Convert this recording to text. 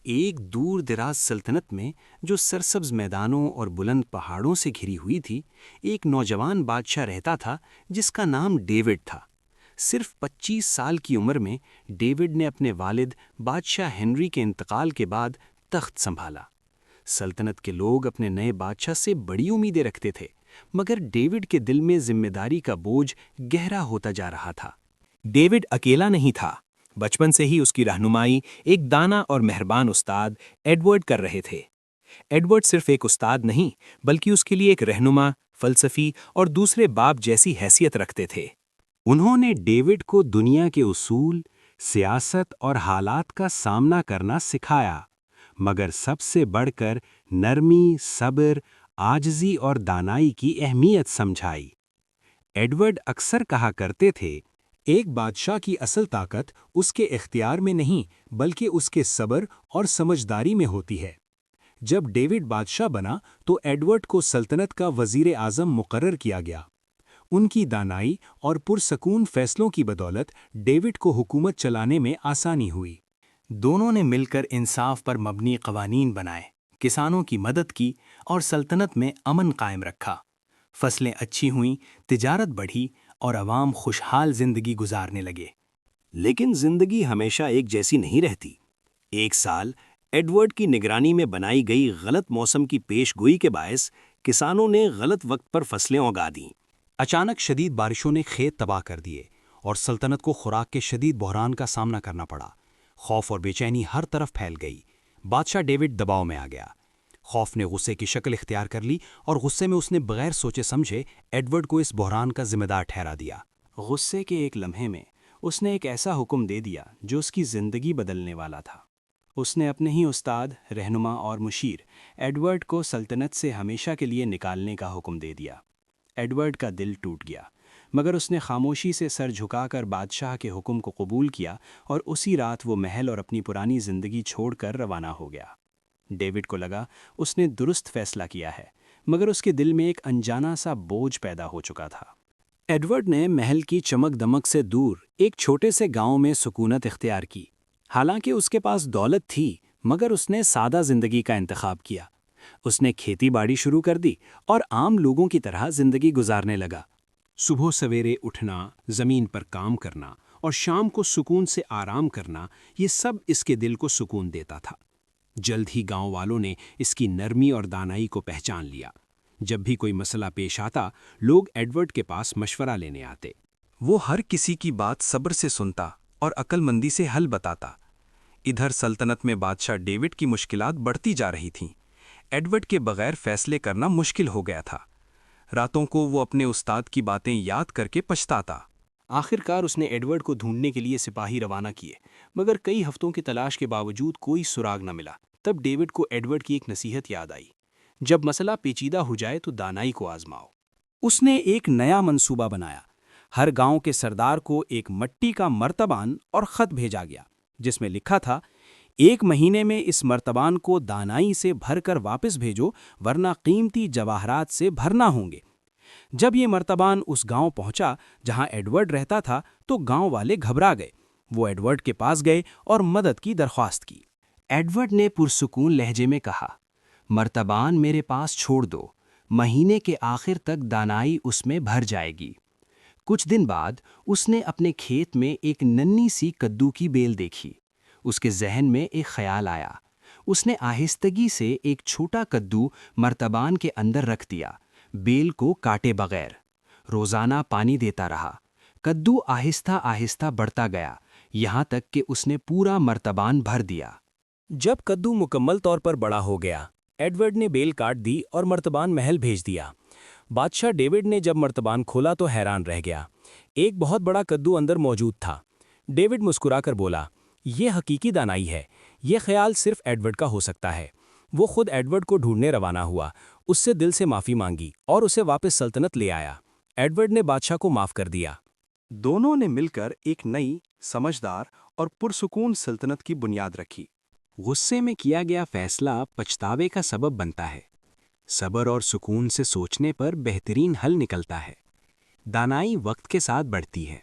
ایک دور دراز سلطنت میں جو سرسبز میدانوں اور بلند پہاڑوں سے گھری ہوئی تھی، ایک نوجوان بادشاہ رہتا تھا جس کا نام ڈیوڈ تھا۔ صرف 25 سال کی عمر میں ڈیوڈ نے اپنے والد بادشاہ ہنری کے انتقال کے بعد تخت سنبھالا۔ سلطنت کے لوگ اپنے نئے بادشاہ سے بڑی امیدیں رکھتے تھے، مگر ڈیوڈ کے دل میں ذمہ داری کا بوجھ گہرا ہوتا جا رہا تھا۔ ڈیوڈ اکیلا نہیں تھا۔ بچپن سے ہی اس کی رہنمائی ایک دانا اور مہربان استاد ایڈورڈ کر رہے تھے۔ ایڈورڈ صرف ایک استاد نہیں بلکہ اس کے لیے ایک رہنما، فلسفی اور دوسرے باپ جیسی حیثیت رکھتے تھے۔ انہوں نے ڈیوڈ کو دنیا کے اصول، سیاست اور حالات کا سامنا کرنا سکھایا، مگر سب سے بڑھ کر نرمی، صبر، عاجزی اور دانائی کی اہمیت سمجھائی۔ ایڈورڈ اکثر کہا کرتے تھے، ایک بادشاہ کی اصل طاقت اس کے اختیار میں نہیں بلکہ اس کے صبر اور سمجھداری میں ہوتی ہے۔ جب ڈیوڈ بادشاہ بنا تو ایڈورڈ کو سلطنت کا وزیر اعظم مقرر کیا گیا۔ ان کی دانائی اور پرسکون فیصلوں کی بدولت ڈیوڈ کو حکومت چلانے میں آسانی ہوئی۔ دونوں نے مل کر انصاف پر مبنی قوانین بنائے، کسانوں کی مدد کی اور سلطنت میں امن قائم رکھا۔ فصلیں اچھی ہوئیں، تجارت بڑھی اور عوام خوشحال زندگی گزارنے لگے۔ لیکن زندگی ہمیشہ ایک جیسی نہیں رہتی۔ ایک سال ایڈورڈ کی نگرانی میں بنائی گئی غلط موسم کی پیش گوئی کے باعث کسانوں نے غلط وقت پر فصلیں اگا دیں۔ اچانک شدید بارشوں نے کھیت تباہ کر دیے اور سلطنت کو خوراک کے شدید بحران کا سامنا کرنا پڑا۔ خوف اور بے چینی ہر طرف پھیل گئی۔ بادشاہ ڈیوڈ دباؤ میں آ گیا۔ خوف نے غصے کی شکل اختیار کر لی اور غصے میں اس نے بغیر سوچے سمجھے ایڈورڈ کو اس بحران کا ذمہ دار ٹھہرا دیا۔ غصے کے ایک لمحے میں اس نے ایک ایسا حکم دے دیا جو اس کی زندگی بدلنے والا تھا۔ اس نے اپنے ہی استاد، رہنما اور مشیر ایڈورڈ کو سلطنت سے ہمیشہ کے لیے نکالنے کا حکم دے دیا۔ ایڈورڈ کا دل ٹوٹ گیا، مگر اس نے خاموشی سے سر جھکا کر بادشاہ کے حکم کو قبول کیا اور اسی رات وہ محل اور اپنی پرانی زندگی چھوڑ کر روانہ ہو گیا۔ ڈیوڈ کو لگا اس نے درست فیصلہ کیا ہے، مگر اس کے دل میں ایک انجانا سا بوجھ پیدا ہو چکا تھا۔ ایڈورڈ نے محل کی چمک دمک سے دور ایک چھوٹے سے گاؤں میں سکونت اختیار کی۔ حالانکہ اس کے پاس دولت تھی، مگر اس نے سادہ زندگی کا انتخاب کیا۔ اس نے کھیتی باڑی شروع کر دی اور عام لوگوں کی طرح زندگی گزارنے لگا۔ صبح سویرے اٹھنا، زمین پر کام کرنا اور شام کو سکون سے آرام کرنا، یہ سب اس کے دل کو سکون دیتا تھا۔ جلد ہی گاؤں والوں نے اس کی نرمی اور دانائی کو پہچان لیا۔ جب بھی کوئی مسئلہ پیش آتا، لوگ ایڈورڈ کے پاس مشورہ لینے آتے۔ وہ ہر کسی کی بات صبر سے سنتا اور عقل مندی سے حل بتاتا۔ ادھر سلطنت میں بادشاہ ڈیوڈ کی مشکلات بڑھتی جا رہی تھیں۔ ایڈورڈ کے بغیر فیصلے کرنا مشکل ہو گیا تھا۔ راتوں کو وہ اپنے استاد کی باتیں یاد کر کے پچھتاتا۔ آخر کار اس نے ایڈورڈ کو ڈھونڈنے کے لیے سپاہی روانہ کیے، مگر کئی ہفتوں کی تلاش کے باوجود کوئی سراغ نہ ملا۔ تب ڈیوڈ کو ایڈورڈ کی ایک نصیحت یاد آئی، جب مسئلہ پیچیدہ ہو جائے تو دانائی کو آزماؤ۔ اس نے ایک نیا منصوبہ بنایا۔ ہر گاؤں کے سردار کو ایک مٹی کا مرتبان اور خط بھیجا گیا، جس میں لکھا تھا، 1 مہینے میں اس مرتبان کو دانائی سے بھر کر واپس بھیجو، ورنہ قیمتی جواہرات سے بھرنا ہوں گے۔ جب یہ مرتبان اس گاؤں پہنچا جہاں ایڈورڈ رہتا تھا تو گاؤں والے گھبرا گئے۔ وہ ایڈورڈ کے پاس گئے اور مدد کی درخواست کی۔ ایڈورڈ نے پرسکون لہجے میں کہا، مرتبان میرے پاس چھوڑ دو، مہینے کے آخر تک دانائی اس میں بھر جائے گی۔ کچھ دن بعد اس نے اپنے کھیت میں ایک ننھی سی کدو کی بیل دیکھی۔ اس کے ذہن میں ایک خیال آیا۔ اس نے آہستگی سے ایک چھوٹا کدو مرتبان کے اندر رکھ دیا، بیل کو کاٹے بغیر۔ روزانہ پانی دیتا رہا۔ کدو آہستہ آہستہ بڑھتا گیا، یہاں تک کہ اس نے پورا مرتبان بھر دیا۔ جب کدو مکمل طور پر بڑا ہو گیا، ایڈورڈ نے بیل کاٹ دی اور مرتبان محل بھیج دیا۔ بادشاہ ڈیوڈ نے جب مرتبان کھولا تو حیران رہ گیا۔ ایک بہت بڑا کدو اندر موجود تھا۔ ڈیوڈ مسکرا کر بولا، یہ حقیقی دانائی ہے۔ یہ خیال صرف ایڈورڈ کا ہو سکتا ہے۔ وہ خود ایڈورڈ کو ڈھونڈنے روانہ ہوا، اس سے دل سے معافی مانگی اور اسے واپس سلطنت لے آیا۔ ایڈورڈ نے بادشاہ کو معاف کر دیا۔ دونوں نے مل کر ایک نئی، سمجھدار اور پرسکون سلطنت کی بنیاد رکھی۔ غصے میں کیا گیا فیصلہ پچھتاوے کا سبب بنتا ہے۔ صبر اور سکون سے سوچنے پر بہترین حل نکلتا ہے۔ دانائی وقت کے ساتھ بڑھتی ہے،